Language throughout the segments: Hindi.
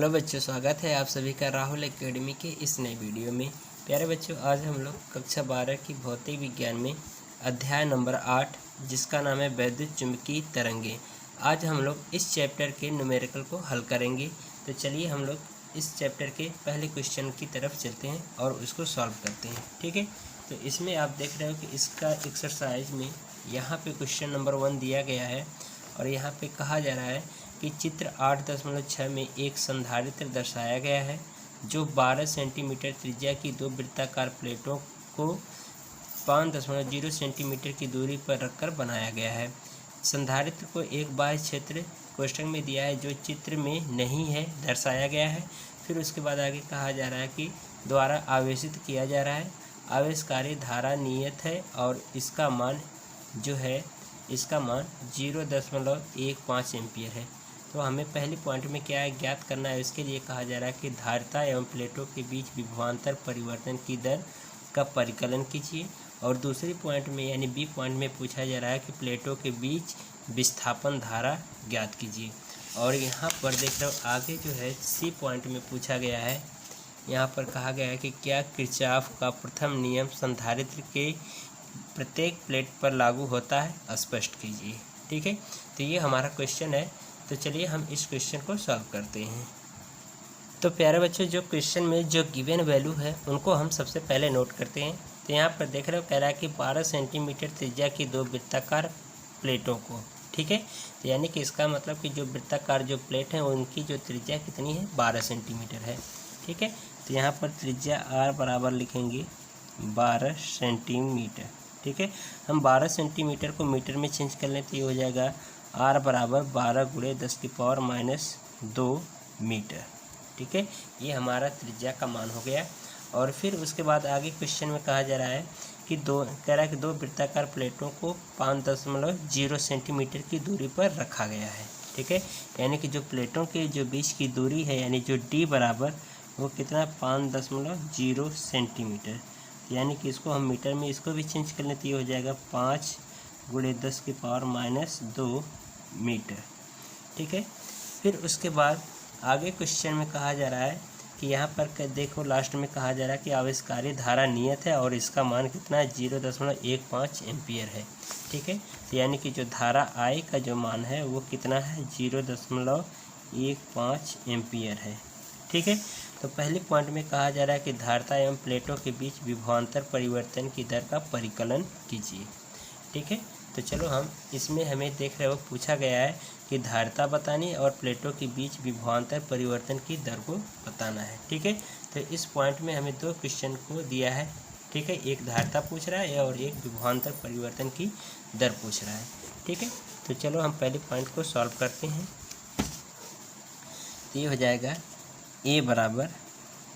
हेलो बच्चों, स्वागत है आप सभी का राहुल एकेडमी के इस नए वीडियो में। प्यारे बच्चों, आज हम लोग कक्षा 12 की भौतिक विज्ञान में अध्याय नंबर 8 जिसका नाम है वैद्युत चुंबकीय तरंगे। आज हम लोग इस चैप्टर के न्यूमेरिकल को हल करेंगे। तो चलिए हम लोग इस चैप्टर के पहले क्वेश्चन की तरफ चलते हैं और उसको सॉल्व करते हैं। ठीक है, तो इसमें आप देख रहे हो कि इसका एक्सरसाइज में यहाँ पे क्वेश्चन नंबर 1 दिया गया है और यहाँ पे कहा जा रहा है कि चित्र 8.6 में एक संधारित्र दर्शाया गया है जो 12 सेंटीमीटर त्रिज्या की दो वृत्ताकार प्लेटों को 5.0 सेंटीमीटर की दूरी पर रखकर बनाया गया है। संधारित्र को एक बाह्य क्षेत्र कोष्ठक में दिया है जो चित्र में नहीं है, दर्शाया गया है। फिर उसके बाद आगे कहा जा रहा है कि द्वारा आवेशित किया जा रहा है। आवेशकारी धारा नियत है और इसका मान जो है इसका मान 0.15 एम्पियर है। तो हमें पहले पॉइंट में क्या है ज्ञात करना है। इसके लिए कहा जा रहा है कि धारिता एवं प्लेटों के बीच विभवांतर परिवर्तन की दर का परिकलन कीजिए। और दूसरी पॉइंट में यानी बी पॉइंट में पूछा जा रहा है कि प्लेटों के बीच विस्थापन धारा ज्ञात कीजिए। और यहाँ पर देख रहे हो आगे जो है सी पॉइंट में पूछा गया है, यहाँ पर कहा गया है कि क्या किरचॉफ का प्रथम नियम संधारित्र के प्रत्येक प्लेट पर लागू होता है, स्पष्ट कीजिए। ठीक है, तो ये हमारा क्वेश्चन है। तो चलिए हम इस क्वेश्चन को सॉल्व करते हैं। तो प्यारे बच्चों, जो क्वेश्चन में जो गिवन वैल्यू है उनको हम सबसे पहले नोट करते हैं। तो यहाँ पर देख रहे हो कह रहा है कि 12 सेंटीमीटर त्रिज्या की दो वृत्ताकार प्लेटों को, ठीक है। तो यानी कि इसका मतलब कि जो वृत्ताकार जो प्लेट हैं उनकी जो त्रिज्या कितनी है, 12 सेंटीमीटर है। ठीक है, तो यहाँ पर त्रिज्या r बराबर लिखेंगे 12 सेंटीमीटर। ठीक है, हम 12 सेंटीमीटर को मीटर में चेंज कर लें तो ये हो जाएगा r बराबर 12 गुणे 10⁻²मीटर। ठीक है, ये हमारा त्रिज्या का मान हो गया। और फिर उसके बाद आगे क्वेश्चन में कहा जा रहा है कि कह रहा है कि दो वृत्ताकार प्लेटों को 5.0 सेंटीमीटर की दूरी पर रखा गया है। ठीक है, यानी कि जो प्लेटों के जो बीच की दूरी है यानी जो d बराबर वो कितना 5.0 सेंटीमीटर। यानी कि इसको हम मीटर में इसको भी चेंज कर लें तो ये हो जाएगा 5 गुणे 10⁻² मीटर। ठीक है, फिर उसके बाद आगे क्वेश्चन में कहा जा रहा है कि यहाँ पर देखो लास्ट में कहा जा रहा है कि आवेशकारी धारा नियत है और इसका मान कितना है, 0.15 एम्पियर है। ठीक है, तो यानी कि जो धारा I का जो मान है वो कितना है, 0.15 एम्पियर है। ठीक है, तो पहले पॉइंट में कहा जा रहा है कि धारिता एवं प्लेटों के बीच विभवांतर परिवर्तन की दर का परिकलन कीजिए। ठीक है, तो चलो हम इसमें हमें देख रहे हो पूछा गया है कि धारिता बतानी और प्लेटों के बीच विभवांतर परिवर्तन की दर को बताना है। ठीक है, तो इस पॉइंट में हमें दो क्वेश्चन को दिया है। ठीक है, एक धारिता पूछ रहा है और एक विभवांतर परिवर्तन की दर पूछ रहा है। ठीक है, तो चलो हम पहले पॉइंट को सॉल्व करते हैं। तो ये हो जाएगा ए बराबर,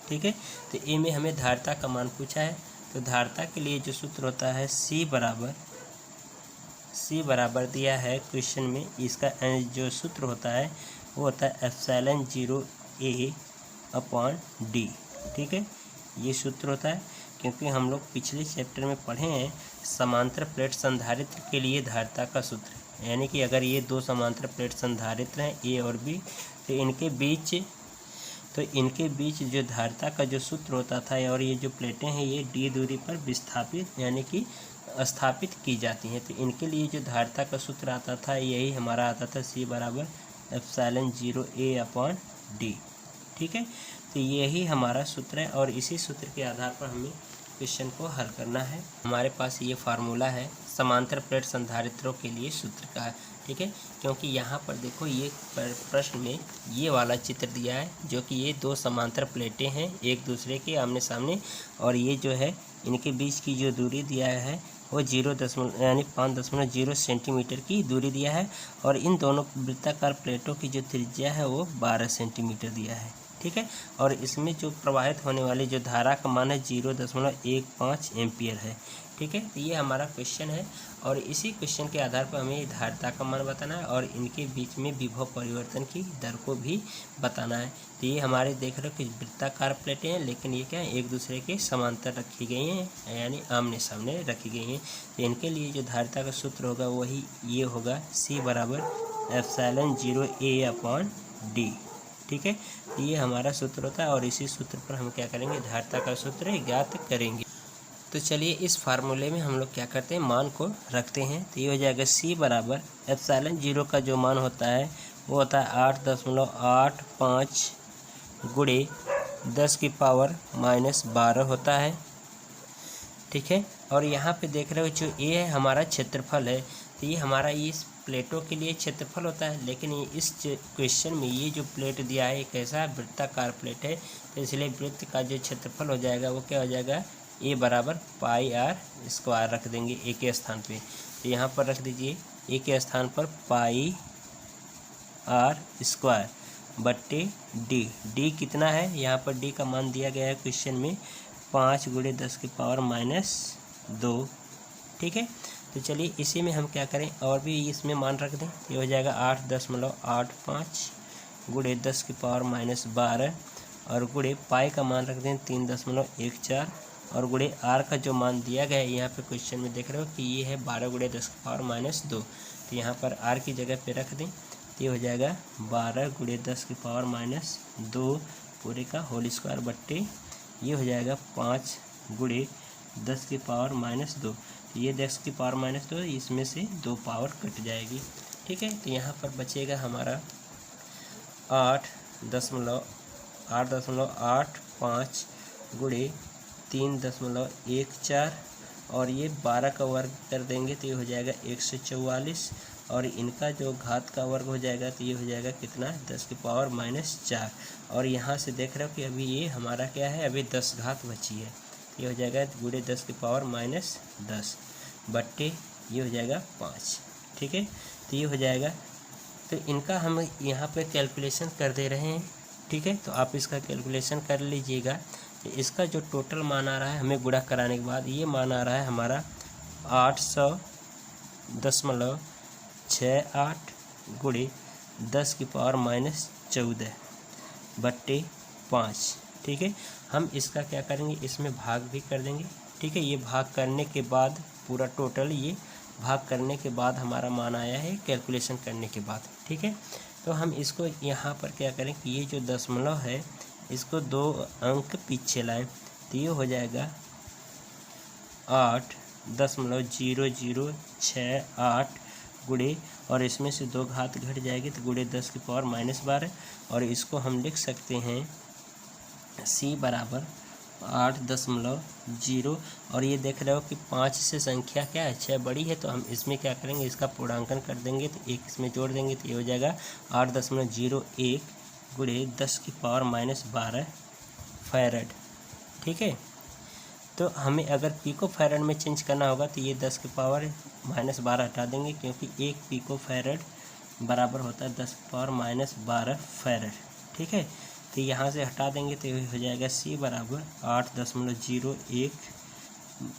ठीक है, तो ए में हमें धारिता का मान पूछा है। तो धारिता के लिए जो सूत्र होता है सी बराबर दिया है क्वेश्चन में, इसका जो सूत्र होता है वो होता है ε0A/d। ठीक है, ये सूत्र होता है क्योंकि हम लोग पिछले चैप्टर में पढ़े हैं समांतर प्लेट संधारित्र के लिए धारिता का सूत्र। यानी कि अगर ये दो समांतर प्लेट संधारित्र हैं ए और बी तो इनके बीच जो धारिता का जो सूत्र होता था और ये जो प्लेटें हैं ये d दूरी पर विस्थापित यानी कि स्थापित की जाती हैं। तो इनके लिए जो धारिता का सूत्र आता था यही हमारा आता था C बराबर ε0A/d। ठीक है, तो यही हमारा सूत्र है और इसी सूत्र के आधार पर हमें क्वेश्चन को हल करना है। हमारे पास ये फार्मूला है समांतर प्लेट संधारित्रों के लिए सूत्र का है। ठीक है, क्योंकि यहाँ पर देखो ये प्रश्न में ये वाला चित्र दिया है जो कि ये दो समांतर प्लेटें हैं एक दूसरे के आमने सामने और ये जो है इनके बीच की जो दूरी दिया है वो 5.0 सेंटीमीटर की दूरी दिया है और इन दोनों वृत्ताकार प्लेटों की जो त्रिज्या है वो 12 सेंटीमीटर दिया है। ठीक है, और इसमें जो प्रवाहित होने वाली जो धारा का मान है 0.15 एम्पियर है। ठीक है, तो ये हमारा क्वेश्चन है और इसी क्वेश्चन के आधार पर हमें धारिता का मान बताना है और इनके बीच में विभव परिवर्तन की दर को भी बताना है। तो ये हमारे देख रहे हो कि वृत्ताकार प्लेटें हैं लेकिन ये क्या है एक दूसरे के समांतर रखी गई हैं यानी आमने सामने रखी गई हैं। तो इनके लिए जो धारिता का सूत्र होगा वही ये होगा C बराबर ε0A/d। ठीक है, ये हमारा सूत्र होता है और इसी सूत्र पर हम क्या करेंगे, धारिता का सूत्र ज्ञात करेंगे। तो चलिए इस फार्मूले में हम लोग क्या करते हैं, मान को रखते हैं। तो ये हो जाएगा C बराबर एप्सिलॉन 0 का जो मान होता है वो होता है 8.85 गुणे 10 की पावर -12 होता है, ठीक है। और यहाँ पे देख रहे हो जो ये है हमारा क्षेत्रफल है, तो ये हमारा इस प्लेटों के लिए क्षेत्रफल होता है, लेकिन ये इस क्वेश्चन में ये जो प्लेट दिया है एक ऐसा वृत्ताकार प्लेट है, तो इसलिए वृत्त का जो क्षेत्रफल हो जाएगा वो क्या हो जाएगा, A बराबर πr² रख देंगे A के स्थान पे। तो यहाँ पर रख दीजिए A के स्थान पर πr² बट्टे D कितना है, यहाँ पर D का मान दिया गया है क्वेश्चन में 5 गुणे 10 की पावर -2, ठीक है। तो चलिए इसी में हम क्या करें, और भी इसमें मान रख दें। ये हो जाएगा 8.85 गुणे 10 की पावर -12 और गुणे पाई का मान रख दें 3.14 और गुणे आर का जो मान दिया गया है यहाँ पे क्वेश्चन में देख रहे हो कि ये है 12 गुणे 10 की पावर -2, तो यहाँ पर आर की जगह पे रख दें। तो ये हो जाएगा 12 गुणे 10 की पावर -2 पूरे का होल स्क्वायर बट्टे ये हो जाएगा 5 गुणे 10 की पावर -2। ये 10 की पावर -2, इसमें से 2 पावर कट जाएगी, ठीक है। तो यहाँ पर बचेगा हमारा 8.85 गुणे 3.14 और ये 12 का वर्ग कर देंगे तो ये हो जाएगा 144 और इनका जो घात का वर्ग हो जाएगा तो ये हो जाएगा कितना, 10 की पावर -4। और यहाँ से देख रहे हो कि अभी ये हमारा क्या है, अभी 10 घात बची है, ये हो जाएगा गुणे 10 की पावर -10 बट्टे ये हो जाएगा 5, ठीक है। तो ये हो जाएगा, तो इनका हम यहाँ पे कैलकुलेशन कर दे रहे हैं, ठीक है। तो आप इसका कैलकुलेशन कर लीजिएगा। तो इसका जो टोटल मान आ रहा है हमें गुणा कराने के बाद ये मान आ रहा है हमारा 800.68 गुणे 10 की पावर -14 बट्टे 5, ठीक है। हम इसका क्या करेंगे, इसमें भाग भी कर देंगे, ठीक है। ये भाग करने के बाद पूरा टोटल ये भाग करने के बाद हमारा मान आया है कैलकुलेशन करने के बाद, ठीक है। तो हम इसको यहाँ पर क्या करें कि ये जो दशमलव है इसको 2 अंक पीछे लाएं, तो ये हो जाएगा 8.0068 गुणे और इसमें से 2 घात घट जाएगी तो गुणे 10 की पावर -12 और इसको हम लिख सकते हैं C बराबर 8.0 और ये देख रहे हो कि 5 से संख्या क्या है, 6 बड़ी है, तो हम इसमें क्या करेंगे, इसका पूर्णांकन कर देंगे तो 1 इसमें जोड़ देंगे तो ये हो जाएगा 8.01 गुणे 10 की पावर -12 फैरड, ठीक है। तो हमें अगर पिको फैरड में चेंज करना होगा तो ये 10 की पावर -12 हटा देंगे, क्योंकि 1 पिको फैरड बराबर होता है 10 की पावर -12 फैरड, ठीक है। तो यहाँ से हटा देंगे तो ये हो जाएगा C बराबर 8.01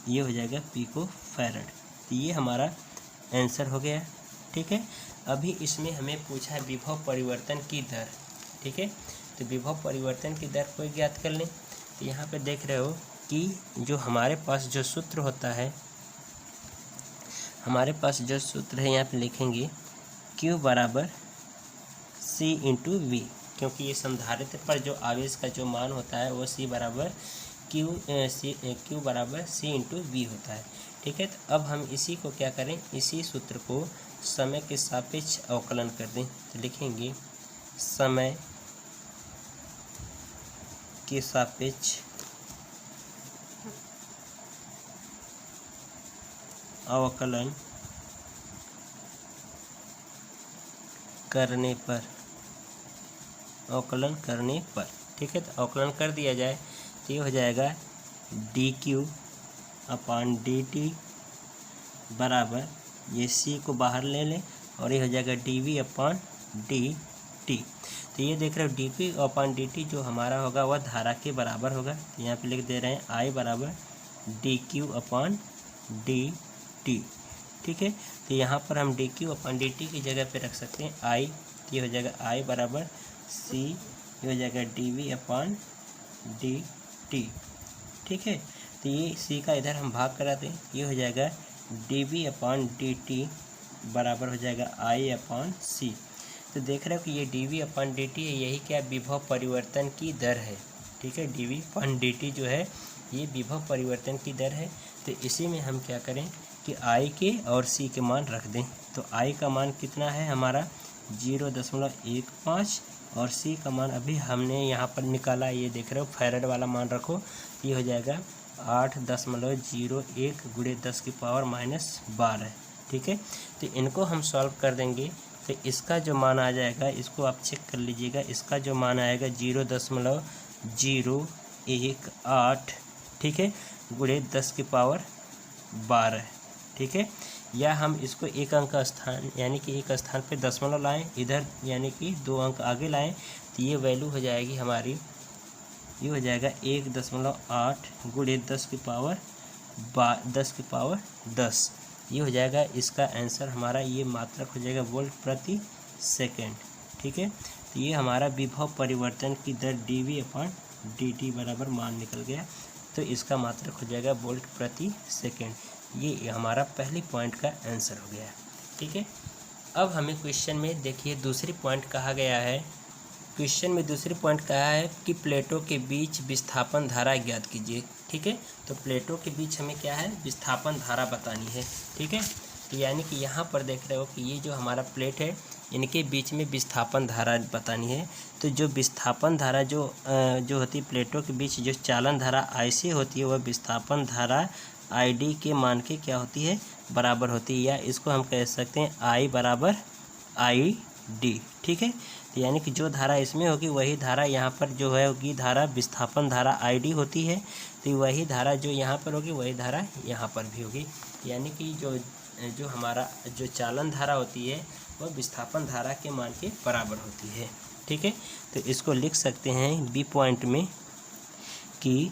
ये हो जाएगा पिको फैरड। तो ये हमारा आंसर हो गया, ठीक है। अभी इसमें हमें पूछा है विभव परिवर्तन की दर, ठीक है। तो विभव परिवर्तन की दर को ज्ञात कर लें। तो यहाँ पे देख रहे हो कि जो हमारे पास जो सूत्र होता है, हमारे पास जो सूत्र है यहाँ पे लिखेंगे Q बराबर C × V, क्योंकि ये संधारित्र पर जो आवेश का जो मान होता है वो C बराबर Q बराबर C × V होता है, ठीक है। तो अब हम इसी को क्या करें, इसी सूत्र को समय के सापेक्ष अवकलन कर दें। तो लिखेंगे समय के सापेक्ष अवकलन करने पर, ठीक है। तो अवकलन कर दिया जाए तो ये हो जाएगा dQ/dt बराबर, ये C को बाहर ले लें और ये हो जाएगा dV/dt। तो ये देख रहे हो dV/dt जो हमारा होगा वह धारा के बराबर होगा। तो यहाँ पे लिख दे रहे हैं I बराबर dQ/dt, ठीक है। तो यहाँ पर हम dQ/dt की जगह पे रख सकते हैं I, तो ये हो जाएगा I बराबर C, ये हो जाएगा dV/dt, ठीक है। तो ये C का इधर हम भाग कराते हैं, ये हो जाएगा dV/dt बराबर हो जाएगा I/C। तो देख रहे हो कि ये dv/dt है, यही क्या विभव परिवर्तन की दर है। ठीक है, dv/dt जो है ये विभव परिवर्तन की दर है। तो इसी में हम क्या करें कि I के और C के मान रख दें। तो I का मान कितना है हमारा 0.15 और C का मान अभी हमने यहाँ पर निकाला, ये देख रहे हो फैरेड वाला मान रखो, ये हो जाएगा 8.01 गुणे 10⁻⁻12। ठीक है, तो इनको हम सॉल्व कर देंगे तो इसका जो मान आ जाएगा, इसको आप चेक कर लीजिएगा, इसका जो मान आएगा 0.018। ठीक है, गुणे 10⁻12। ठीक है, या हम इसको एक अंक स्थान यानी कि एक स्थान पे दशमलव लाएं, इधर यानी कि 2 अंक आगे लाएं, तो ये वैल्यू हो जाएगी हमारी, ये हो जाएगा 1.8 गुणे 10⁻10। ये हो जाएगा इसका आंसर हमारा, ये मात्रक हो जाएगा वोल्ट प्रति सेकेंड। ठीक है, तो ये हमारा विभव परिवर्तन की दर dv/dt बराबर मान निकल गया, तो इसका मात्रक हो जाएगा वोल्ट प्रति सेकेंड। ये हमारा पहली पॉइंट का आंसर हो गया। ठीक है, अब हमें क्वेश्चन में देखिए दूसरी पॉइंट कहा गया है, क्वेश्चन में दूसरी पॉइंट कहा है कि प्लेटों के बीच विस्थापन धारा ज्ञात कीजिए। ठीक है, तो प्लेटों के बीच हमें क्या है विस्थापन धारा बतानी है। ठीक है, तो यानी कि यहाँ पर देख रहे हो कि ये जो हमारा प्लेट है इनके बीच में विस्थापन धारा बतानी है। तो जो विस्थापन धारा जो होती है प्लेटों के बीच, जो चालन धारा IC होती है, वह विस्थापन धारा ID के मान के क्या होती है बराबर होती है, या इसको हम कह सकते हैं I बराबर ID। ठीक है, तो यानी कि जो धारा इसमें होगी वही धारा यहाँ पर जो है होगी धारा विस्थापन धारा ID होती है, तो वही धारा जो यहाँ पर होगी वही धारा यहाँ पर भी होगी। यानी कि जो हमारा जो चालन धारा होती है वह विस्थापन धारा के मान के बराबर होती है। ठीक है, तो इसको लिख सकते हैं बी पॉइंट में कि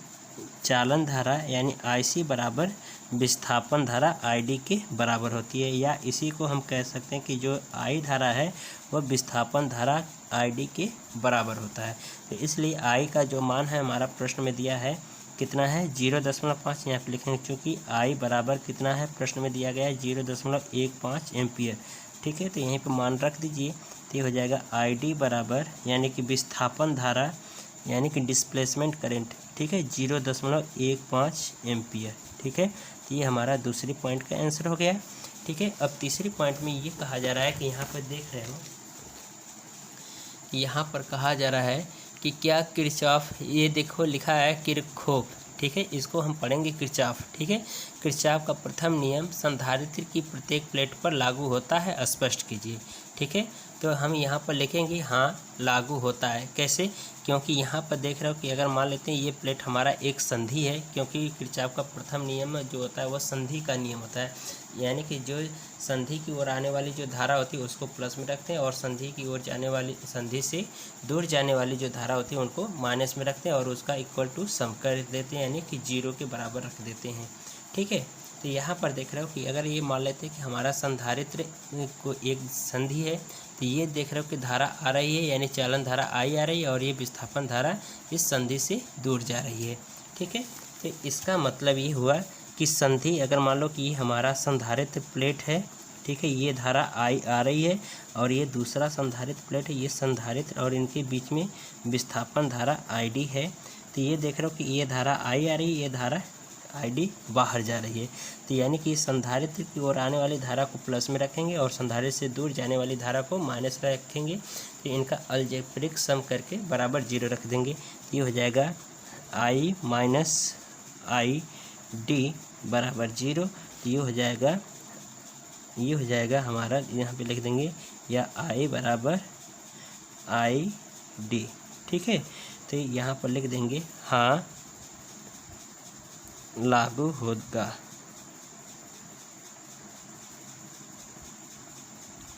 चालन धारा यानी IC बराबर विस्थापन धारा ID के बराबर होती है, या इसी को हम कह सकते हैं कि जो I धारा है वह विस्थापन धारा ID के बराबर होता है। तो इसलिए I का जो मान है हमारा प्रश्न में दिया है कितना है 0.5, यहाँ पे लिखेंगे क्योंकि I बराबर कितना है प्रश्न में दिया गया है 0.15 एम्पियर। ठीक है, तो यहीं पे मान रख दीजिए, तो ये हो जाएगा ID बराबर यानी कि विस्थापन धारा यानी कि डिस्प्लेसमेंट करंट। ठीक है, 0.15 एम्पियर। ठीक है, तो ये हमारा दूसरी पॉइंट का आंसर हो गया। ठीक है, अब तीसरी पॉइंट में ये कहा जा रहा है कि यहाँ पर देख रहे हो यहाँ पर कहा जा रहा है कि क्या किरचॉफ, ये देखो लिखा है किरचॉफ। ठीक है, इसको हम पढ़ेंगे किरचॉफ। ठीक है, किरचॉफ का प्रथम नियम संधारित्र की प्रत्येक प्लेट पर लागू होता है, स्पष्ट कीजिए। ठीक है, तो हम यहाँ पर लिखेंगे हाँ लागू होता है। कैसे? क्योंकि यहाँ पर देख रहे हो कि अगर मान लेते हैं ये प्लेट हमारा एक संधि है, क्योंकि किरचॉफ का प्रथम नियम जो होता है वह संधि का नियम होता है, यानी कि जो संधि की ओर आने वाली जो धारा होती है उसको प्लस में रखते हैं और संधि की ओर जाने वाली, संधि से दूर जाने वाली जो धारा होती है उनको माइनस में रखते हैं और उसका इक्वल टू सम कर देते हैं, यानी कि 0 के बराबर रख देते हैं। ठीक है, तो यहाँ पर देख रहे हो कि अगर ये मान लेते हैं कि हमारा संधारित्र को एक संधि है, तो ये देख रहे हो कि धारा आ रही है यानी चालन धारा I आ रही है और ये विस्थापन धारा इस संधि से दूर जा रही है। ठीक है, तो इसका मतलब ये हुआ कि संधि, अगर मान लो कि ये हमारा संधारित्र प्लेट है, ठीक है, ये धारा I आ रही है और ये दूसरा संधारित्र प्लेट है, ये संधारित्र और इनके बीच में विस्थापन धारा ID है। तो ये देख रहे हो कि ये धारा I आ रही है, ये धारा ID बाहर जा रही है, तो यानी कि संधारित्र की ओर आने वाली धारा को प्लस में रखेंगे और संधारित्र से दूर जाने वाली धारा को माइनस में रखेंगे, तो इनका अलजेब्रिक सम करके बराबर 0 रख देंगे। तो ये हो जाएगा I माइनस ID बराबर 0। तो ये हो जाएगा हमारा, यहाँ पे लिख देंगे या I बराबर ID। ठीक है, तो यहाँ पर लिख देंगे हाँ लागू होगा।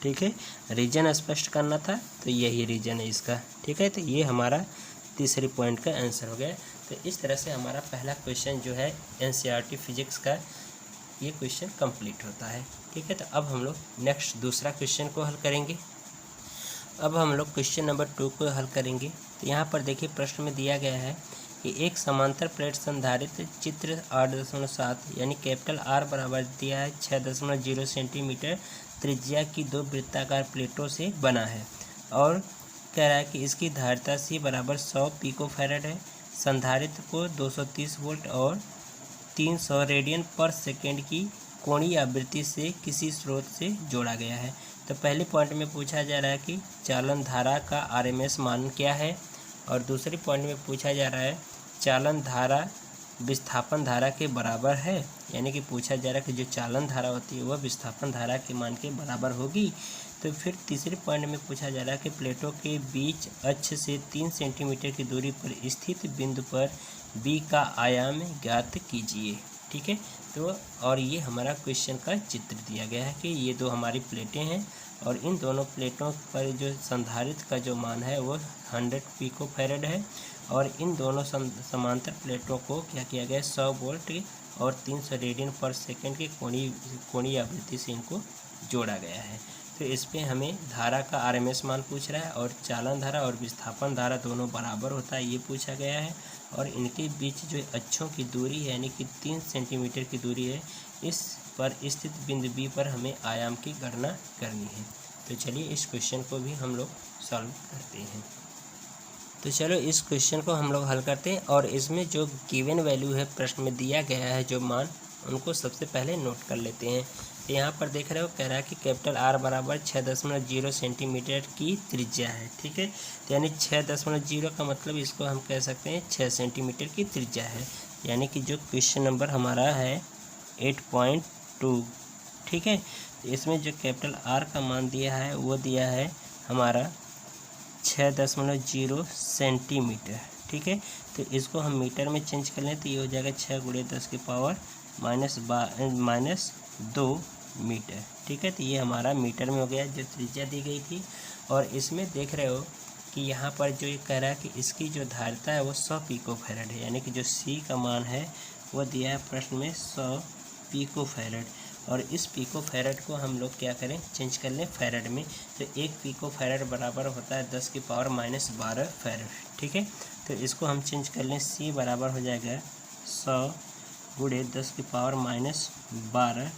ठीक है, रीजन स्पष्ट करना था, तो यही रीजन है इसका। ठीक है, तो ये हमारा तीसरे पॉइंट का आंसर हो गया। तो इस तरह से हमारा पहला क्वेश्चन जो है NCERT फिजिक्स का ये क्वेश्चन कंप्लीट होता है। ठीक है, तो अब हम लोग नेक्स्ट दूसरा क्वेश्चन को हल करेंगे। अब हम लोग क्वेश्चन नंबर 2 को हल करेंगे। तो यहाँ पर देखिए प्रश्न में दिया गया है कि एक समांतर प्लेट संधारित्र चित्र 8.7 यानी कैपिटल R बराबर दिया है 6.0 सेंटीमीटर त्रिज्या की 2 वृत्ताकार प्लेटों से बना है। और कह रहा है कि इसकी धारिता C बराबर 100 पिकोफैरेड है। संधारित्र को 230 वोल्ट और 300 रेडियन पर सेकेंड की कोणीय आवृत्ति से किसी स्रोत से जोड़ा गया है। तो पहले पॉइंट में पूछा जा रहा है कि चालन धारा का आरएमएस मान क्या है, और दूसरे पॉइंट में पूछा जा रहा है चालन धारा विस्थापन धारा के बराबर है, यानी कि पूछा जा रहा है कि जो चालन धारा होती है वह विस्थापन धारा के मान के बराबर होगी। तो फिर तीसरे पॉइंट में पूछा जा रहा है कि प्लेटों के बीच अक्ष से 3 सेंटीमीटर की दूरी पर स्थित बिंदु पर बी का आयाम ज्ञात कीजिए। ठीक है, तो और ये हमारा क्वेश्चन का चित्र दिया गया है कि ये दो हमारी प्लेटें हैं और इन दोनों प्लेटों पर जो संधारित्र का जो मान है वो 100 पिकोफैरेड है, और इन दोनों समांतर प्लेटों को क्या किया गया है 100 वोल्ट और 300 रेडियन पर सेकेंड के कोणीय आवृत्ति से इनको जोड़ा गया है। तो इस पे हमें धारा का आरएमएस मान पूछ रहा है, और चालन धारा और विस्थापन धारा दोनों बराबर होता है ये पूछा गया है, और इनके बीच जो अक्षों की दूरी है यानी कि 3 सेंटीमीटर की दूरी है, इस पर स्थित बिंदु बी पर हमें आयाम की गणना करनी है। तो चलिए इस क्वेश्चन को भी हम लोग सॉल्व करते हैं। तो चलो इस क्वेश्चन को हम लोग हल करते हैं, और इसमें जो गिवन वैल्यू है प्रश्न में दिया गया है जो मान, उनको सबसे पहले नोट कर लेते हैं। तो यहाँ पर देख रहे हो कह रहा है कि कैपिटल आर बराबर 6.0 सेंटीमीटर की त्रिज्या है। ठीक है, तो यानी 6.0 का मतलब इसको हम कह सकते हैं 6 सेंटीमीटर की त्रिज्या है, यानी कि जो क्वेश्चन नंबर हमारा है 8.2। ठीक है, तो इसमें जो कैपिटल आर का मान दिया है वो दिया है हमारा 6.0 सेंटीमीटर। ठीक है, तो इसको हम मीटर में चेंज कर लें तो ये हो जाएगा 6 × 10 की पावर -2 मीटर। ठीक है, तो ये हमारा मीटर में हो गया जो त्रिज्या दी गई थी। और इसमें देख रहे हो कि यहाँ पर जो ये कह रहा है कि इसकी जो धारिता है वो 100 पिकोफैरेड है, यानी कि जो सी का मान है वो दिया है प्रश्न में 100 पिकोफैरेड, और इस पिकोफैरेड को हम लोग क्या करें चेंज कर लें फैरेड में। तो 1 पिकोफैरेड बराबर होता है 10 की पावर -12 फैरेड। ठीक है, तो इसको हम चेंज कर लें, सी बराबर हो जाएगा 100 × 10 की पावर -12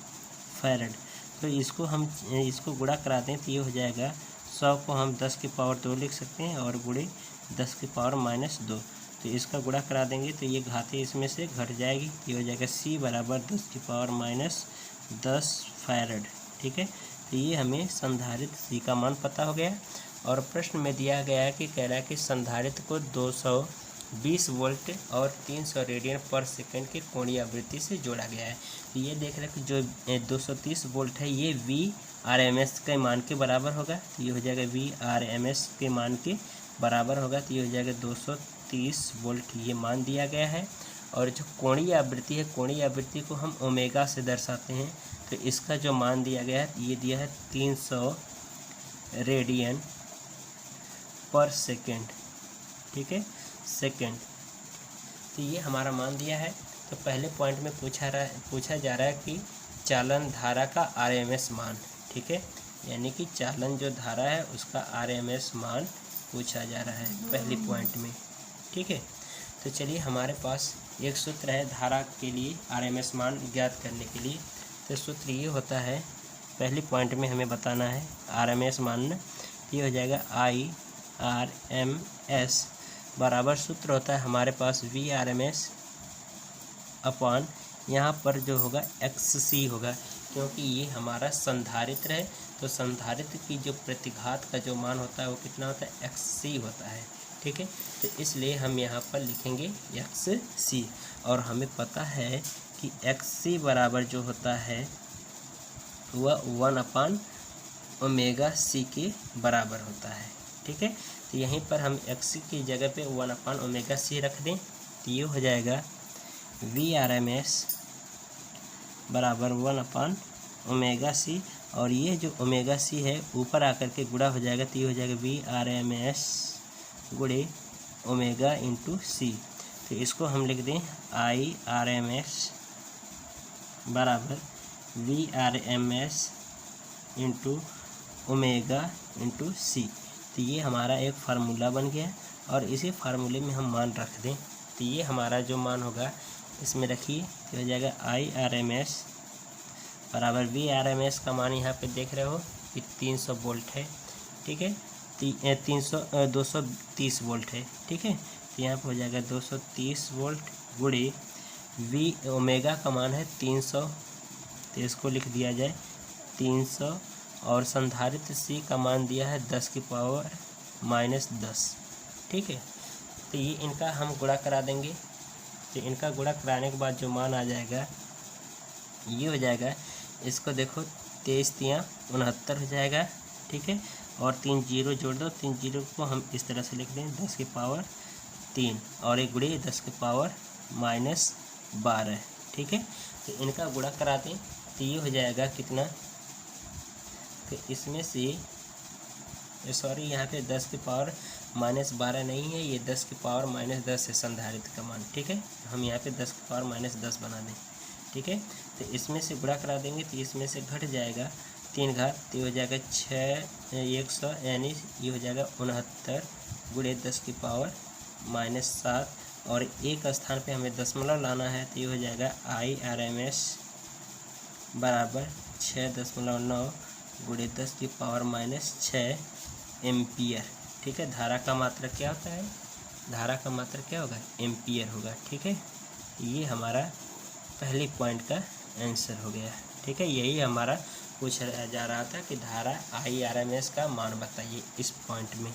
फैरेड। तो इसको हम इसको गुणा कराते हैं तो ये हो जाएगा 100 को हम 10 की पावर 2 लिख सकते हैं और गुणे 10 की पावर -2। तो इसका गुणा करा देंगे तो ये घाते इसमें से घट जाएगी, ये हो जाएगा सी बराबर 10 की पावर -10 फैरेड। ठीक है, तो ये हमें संधारित्र सी का मान पता हो गया। और प्रश्न में दिया गया है कि कह रहा है कि संधारित्र को 220 वोल्ट और 300 रेडियन पर सेकेंड के कोणीय आवृत्ति से जोड़ा गया है। तो ये देख रहे हैं कि जो 230 वोल्ट है ये VRMS के मान के बराबर होगा, तो ये हो जाएगा VRMS के मान के बराबर होगा, तो ये हो जाएगा 230 वोल्ट ये मान दिया गया है। और जो कोणीय आवृत्ति है, कोणीय आवृत्ति को हम ओमेगा से दर्शाते हैं, तो इसका जो मान दिया गया है ये दिया है 300 रेडियन पर सेकेंड। ठीक है, सेकेंड, तो ये हमारा मान दिया है। तो पहले पॉइंट में पूछा जा रहा है कि चालन धारा का आरएमएस मान। ठीक है, यानी कि चालन जो धारा है उसका आरएमएस मान पूछा जा रहा है पहले पॉइंट में। ठीक है, तो चलिए हमारे पास एक सूत्र है धारा के लिए आरएमएस मान ज्ञात करने के लिए। तो सूत्र ये होता है, पहले पॉइंट में हमें बताना है आरएमएस मान, ये हो जाएगा IRMS बराबर सूत्र होता है हमारे पास VRMS अपॉन यहाँ पर जो होगा XC होगा, क्योंकि ये हमारा संधारित्र है। तो संधारित्र की जो प्रतिघात का जो मान होता है वो कितना होता है XC होता है। ठीक है, तो इसलिए हम यहाँ पर लिखेंगे XC, और हमें पता है कि XC बराबर जो होता है वह 1/ωc के बराबर होता है। ठीक है, तो यहीं पर हम XC की जगह पे 1/ωc रख दें तो ये हो जाएगा VRMS बराबर 1/ωc, और ये जो ωc है ऊपर आकर के गुणा हो जाएगा तो ये हो जाएगा VRMS गुणे ओमेगा इंटू C। तो इसको हम लिख दें IRMS बराबर VRMS into omega into C। तो ये हमारा एक फार्मूला बन गया, और इसी फार्मूले में हम मान रख दें तो ये हमारा जो मान होगा इसमें रखिए, तो हो जाएगा IRMS बराबर VRMS का मान यहाँ पे देख रहे हो कि 300 वोल्ट है। ठीक है, 230 वोल्ट है। ठीक है, तो यहाँ पर हो जाएगा 230 वोल्ट गुणे वी ओमेगा का मान है 300, तो इसको लिख दिया जाए 300, और संधारित्र सी का मान दिया है 10⁻−10। ठीक है, तो ये इनका हम गुणा करा देंगे। तो इनका गुणा कराने के बाद जो मान आ जाएगा ये हो जाएगा, इसको देखो 23×3 = 69 हो जाएगा। ठीक है, और 3 जीरो जोड़ दो, 3 जीरो को हम इस तरह से लिख दें 10⁻3 और एक गुणे 10⁻−12। ठीक है, तो इनका गुणा करा दें तो ये हो जाएगा कितना, तो इसमें से सॉरी यहाँ पे 10⁻−12 नहीं है, ये 10⁻−10 है संधारित्र का मान। ठीक है, हम यहाँ पे 10⁻−10 बना दें। ठीक है, तो इसमें से गुणा करा देंगे तो इसमें से घट जाएगा 3 घात, तो हो जाएगा 100, यानी ये हो जाएगा 69 गुणे 10⁻−7, और एक स्थान पे हमें दशमलव लाना है, तो ये हो जाएगा IRMS बराबर 6.9 गुणे 10⁻6 एम्पियर। ठीक है, धारा का मात्रक क्या होता है, धारा का मात्रक क्या होगा, एम्पियर होगा। ठीक है, ये हमारा पहले पॉइंट का आंसर हो गया। ठीक है, यही हमारा पूछा जा रहा था कि धारा IRMS का मान बताइए इस पॉइंट में।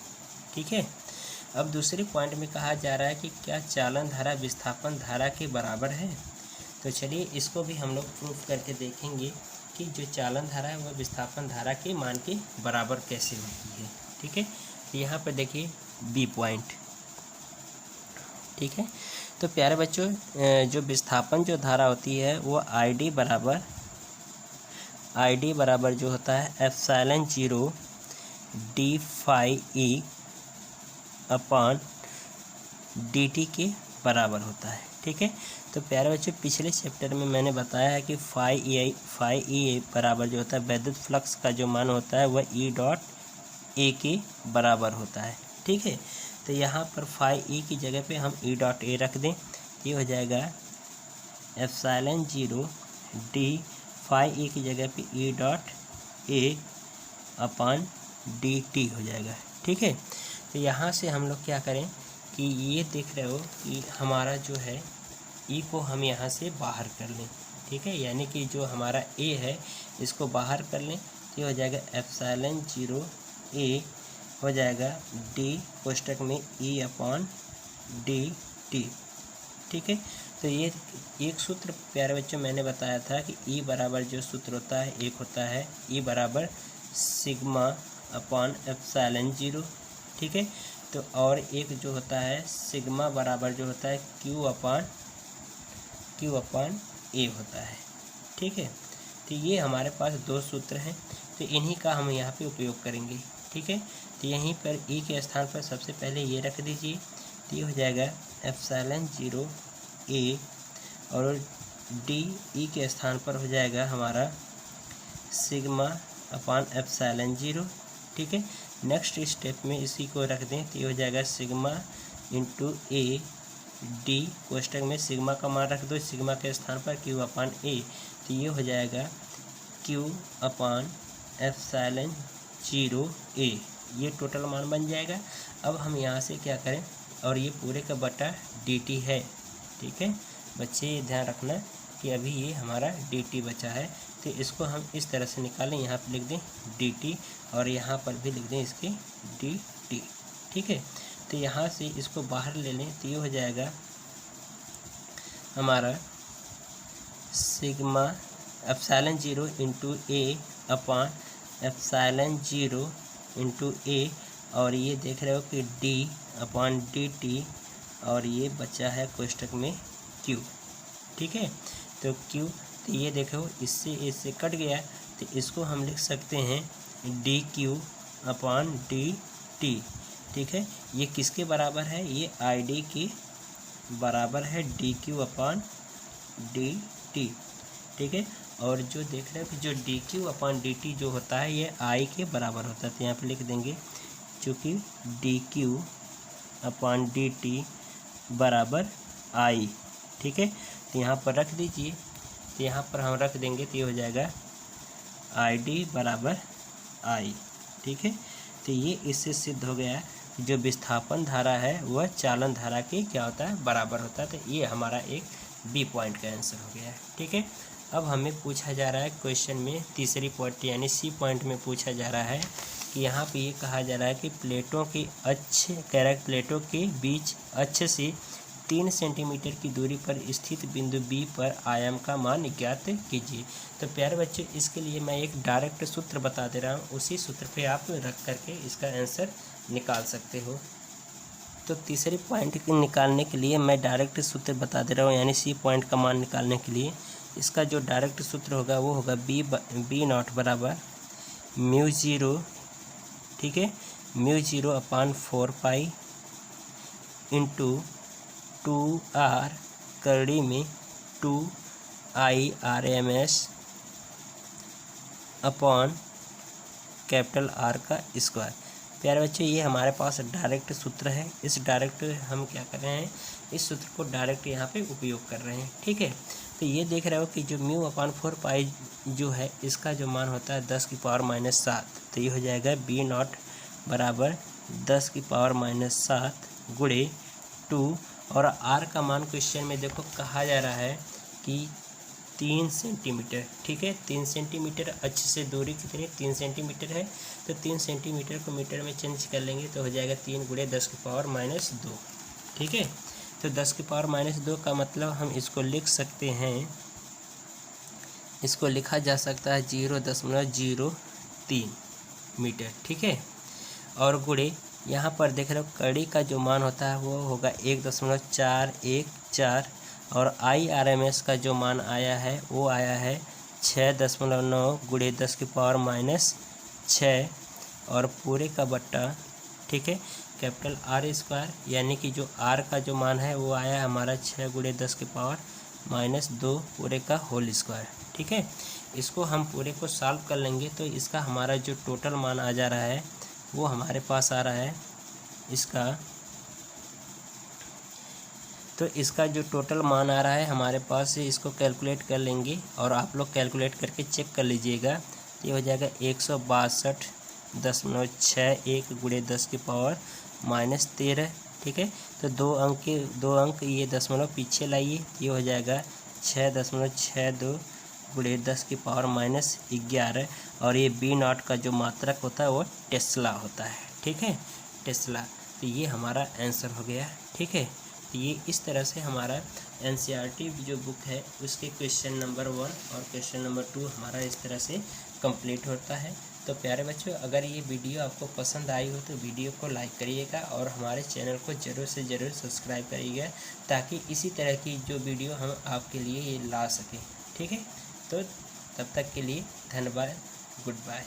ठीक है, अब दूसरे पॉइंट में कहा जा रहा है कि क्या चालन धारा विस्थापन धारा के बराबर है। तो चलिए इसको भी हम लोग प्रूफ करके देखेंगे कि जो चालन धारा है वह विस्थापन धारा के मान के बराबर कैसे होती है। ठीक है, तो यहाँ पर देखिए बी पॉइंट। ठीक है, तो प्यारे बच्चों, जो विस्थापन जो धारा होती है वो ID बराबर जो होता है ε0 d∅e/dt के बराबर होता है। ठीक है, तो प्यारे बच्चों, पिछले चैप्टर में मैंने बताया है कि ∅e बराबर जो होता है वैद्युत फ्लक्स का जो मान होता है वह E.A के बराबर होता है। ठीक है, तो यहाँ पर ∅e की जगह पे हम E.A रख दें, ये हो जाएगा ε0 d∅e की जगह पे E.A/dt हो जाएगा। ठीक है, तो यहाँ से हम लोग क्या करें कि ये देख रहे हो कि हमारा जो है E को हम यहाँ से बाहर कर लें। ठीक है, यानी कि जो हमारा A है इसको बाहर कर लें, तो ये हो जाएगा ε0 A हो जाएगा d कोष्टक में E/dt। ठीक है, तो ये एक सूत्र प्यारे बच्चों मैंने बताया था कि E बराबर जो सूत्र होता है एक होता है E बराबर σ/ε0। ठीक है, तो और एक जो होता है सिग्मा बराबर जो होता है Q/A होता है। ठीक है, तो ये हमारे पास दो सूत्र हैं, तो इन्हीं का हम यहाँ पे उपयोग करेंगे। ठीक है, तो यहीं पर E के स्थान पर सबसे पहले ये रख दीजिए, तो ये हो जाएगा ε0 A, और D E के स्थान पर हो जाएगा हमारा σ/ε0। ठीक है, नेक्स्ट स्टेप में इसी को रख दें, तो ये हो जाएगा सिग्मा इंटू A D कोष्टक में सिग्मा का मान रख दो, सिग्मा के स्थान पर Q/A, तो ये हो जाएगा Q/ε0 A, ये टोटल मान बन जाएगा। अब हम यहाँ से क्या करें, और ये पूरे का बटा dt है। ठीक है बच्चे, ये ध्यान रखना कि अभी ये हमारा dt बचा है, तो इसको हम इस तरह से निकालें, यहाँ पर लिख दें dt और यहाँ पर भी लिख दें इसके dt। ठीक है, तो यहाँ से इसको बाहर ले लें, तो ये हो जाएगा हमारा sigma ε0 into A/ε0 into A, और ये देख रहे हो कि d/dt, और ये बचा है कोष्टक में Q। ठीक है, तो Q, तो ये देखो इससे कट गया, तो इसको हम लिख सकते हैं dQ/dt। ठीक है, ये किसके बराबर है, ये ID के बराबर है dQ/dt। ठीक है, और जो देख रहे हो कि जो dQ/dt जो होता है ये I के बराबर होता है, तो यहाँ पर लिख देंगे चूँकि dQ/dt बराबर I। ठीक है, तो यहाँ पर रख दीजिए, तो यहाँ पर हम रख देंगे, तो ये हो जाएगा ID बराबर I। ठीक है, तो तो ये इससे सिद्ध हो गया जो विस्थापन धारा है वह चालन धारा के क्या होता है, बराबर होता है। तो ये हमारा एक बी पॉइंट का आंसर हो गया है। ठीक है, अब हमें पूछा जा रहा है क्वेश्चन में तीसरी पॉइंट यानी सी पॉइंट में पूछा जा रहा है कि यहाँ पे ये कहा जा रहा है कि प्लेटों के प्लेटों के बीच अक्ष से 3 सेंटीमीटर की दूरी पर स्थित बिंदु बी पर आयाम का मान ज्ञात कीजिए। तो प्यारे बच्चों, इसके लिए मैं एक डायरेक्ट सूत्र बता दे रहा हूँ, उसी सूत्र पे आप रख करके इसका आंसर निकाल सकते हो। तो तीसरी पॉइंट निकालने के लिए मैं डायरेक्ट सूत्र बता दे रहा हूँ, यानी सी पॉइंट का मान निकालने के लिए इसका जो डायरेक्ट सूत्र होगा वो होगा बी नॉट बराबर μ0, ठीक है, μ0/4 पाई इंटू 2r करड़ी में 2IRMS अपॉन कैपिटल R का स्क्वायर। प्यारे बच्चों, ये हमारे पास डायरेक्ट सूत्र है। इस डायरेक्ट हम क्या कर रहे हैं, इस सूत्र को डायरेक्ट यहाँ पे उपयोग कर रहे हैं। ठीक है, तो ये देख रहे हो कि जो μ/4 पाई जो है इसका जो मान होता है 10⁻⁷। तो ये हो जाएगा बी नॉट बराबर 10⁻⁷ गुणे 2, और आर का मान क्वेश्चन में देखो कहा जा रहा है कि 3 सेंटीमीटर। ठीक है, 3 सेंटीमीटर अक्ष से दूरी कितनी 3 सेंटीमीटर है, तो 3 सेंटीमीटर को मीटर में चेंज कर लेंगे तो हो जाएगा 3 × 10⁻²। ठीक है, तो 10⁻² का मतलब हम इसको लिख सकते हैं, इसको लिखा जा सकता है 0.03 मीटर। ठीक है, और गुणे यहाँ पर देख रहे हो कड़ी का जो मान होता है वो होगा 1.414, और IRMS का जो मान आया है वो आया है 6.9 × 10⁻⁶, और पूरे का बट्टा, ठीक है, कैपिटल R² यानी कि जो R का जो मान है वो आया हमारा 6 × 10⁻² पूरे का होल स्क्वायर। ठीक है, इसको हम पूरे को सॉल्व कर लेंगे तो इसका हमारा जो टोटल मान आ जा रहा है वो हमारे पास आ रहा है इसका, तो इसका जो टोटल मान आ रहा है हमारे पास, इसको कैलकुलेट कर लेंगे और आप लोग कैलकुलेट करके चेक कर लीजिएगा। ये हो जाएगा 162.61 × 10⁻⁻13। ठीक है, तो दो अंक ये दशमलव पीछे लाइए, ये हो जाएगा 6.62 × 10⁻⁻11, और ये बी नॉट का जो मात्रक होता है वो टेस्ला होता है। ठीक है, टेस्ला। तो ये हमारा आंसर हो गया। ठीक है, तो ये इस तरह से हमारा NCERT जो बुक है उसके क्वेश्चन नंबर 1 और क्वेश्चन नंबर 2 हमारा इस तरह से कंप्लीट होता है। तो प्यारे बच्चों, अगर ये वीडियो आपको पसंद आई हो तो वीडियो को लाइक करिएगा और हमारे चैनल को ज़रूर से ज़रूर सब्सक्राइब करिएगा, ताकि इसी तरह की जो वीडियो हम आपके लिए ये ला सकें। ठीक है, तो तब तक के लिए धन्यवाद, गुड बाय।